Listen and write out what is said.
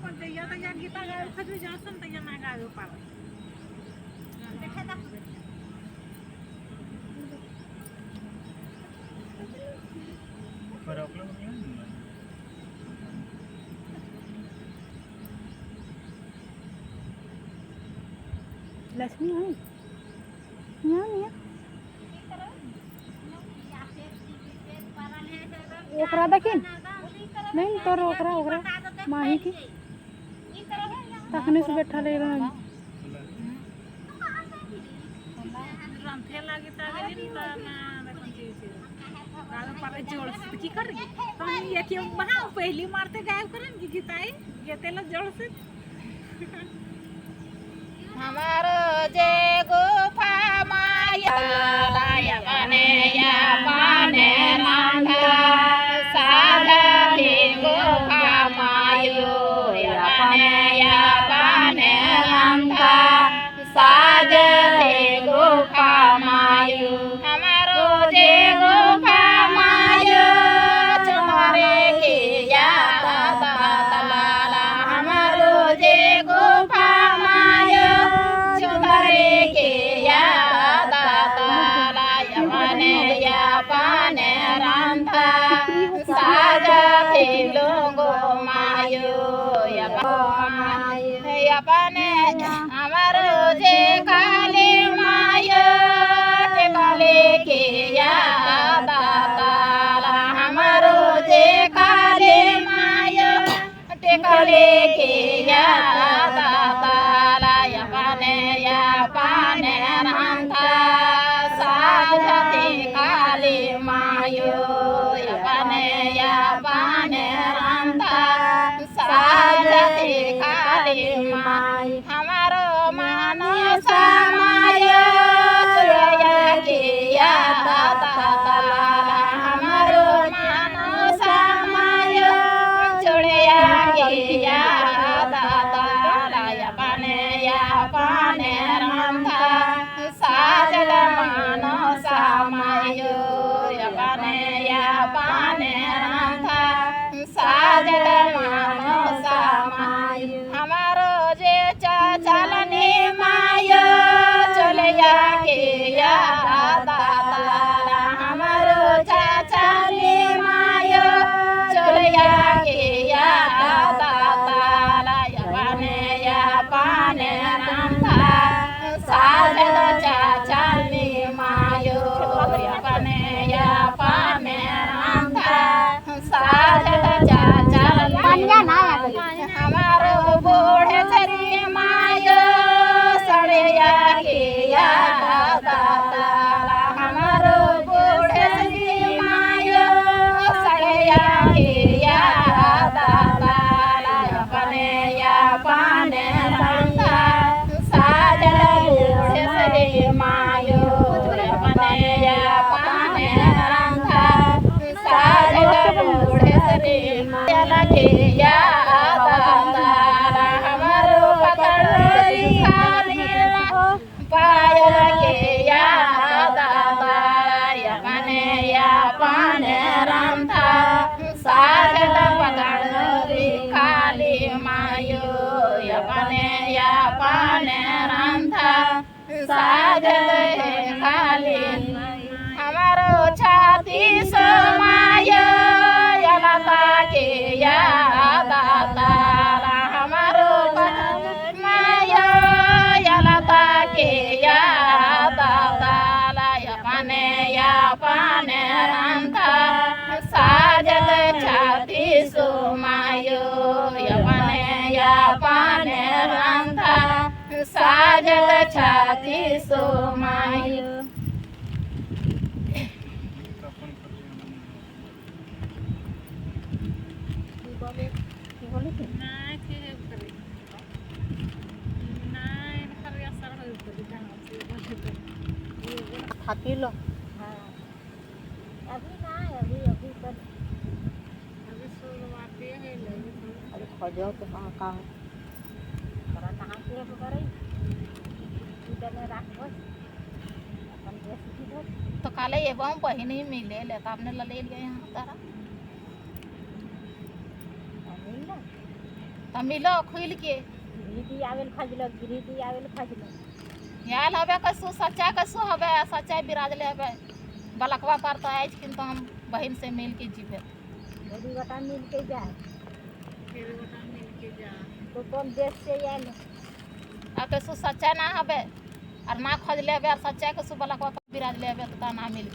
पण ते या तर या गीता गाय खजू जासन तर या ना गाय पाव देखा दा पर आपलं लक्ष्मी है यहाँ नहीं है ओकरा देखिन नहीं तोर ओकरा ओकरा माही की तखने से बैठा ले रहा है रंथे लागे तागे ना गाय पावे जोड़ की कर तो ये क्यों वहां पहली मारते गाय करन की गीताई ये तेला जोड़ से हमारो जे गुफा माया लाया बने या पाने रांधा साधा भी गुफा मायो या पाने रांधा साधा भी गुफा मायो हमारो जे गुफा मायो तुम्हारे किया दादा हमारो जे गुफा मायो हमारो जे काले मायो टिकाले के याद हमारो जे काले मायो टिकाले के याद पाने रांधा साजते काले मायो पाने रांधा साजते काले माय हमारो मानो समायो चुड़ैया के याद हमारो मानो समायो चुड़ैया के याद पाने रांधा साजल मानो समायो पाने रांधा साजल मानो समायो हमारो जे चलने मायो चलिया के याद हमारो चलने मायो चलिया के याद पाने रांधा साजल चलने मायो पाने रांधा साजल हमारो बूढ़े सरी मायो सड़िया के याद हमारो बूढ़े सरी मायो सड़िया के याद पाने रांधा साजल बूढ़े सरी मायो पाने रांधा साजल बूढ़े सरी मायो के याद हमारो पकड़ी पायल के याद पाने रांधा साजल पकड़ी खाली मायो पाने रांधा साजल खाली हमारो छाती समायो लता के याद हमारो मायो लता के याद पाने रांधा साजल छाती सुमायो पाने रांधा साजल छाती सुमायो थाकी लो अभी ना अभी कर अभी शुरुआत है अरे खोजो तो कहाँ कहाँ के करे इधर में रखो अपन देश की तो काले ये बाम पहिनी मिले ले तो आपने ले लिया यहाँ तारा मिल ना तो मिलो खुल के गिरिटी आवेल खजलो गिरिटी आवेल खजलो याल हवे कसु सच्चा कसु हवे सच्चाई बिराजले हवे बलकवा पर तो आज किन तो हम बहन से मिल के जीवे मेरी बटा मिल के जाए मेरी बटा मिल के जा तो कौन देश से आयल आ कसु सच्चा ना हवे और ना खोजले हवे और सच्चा कसु बलकवा पर बिराजले हवे तो ना मिल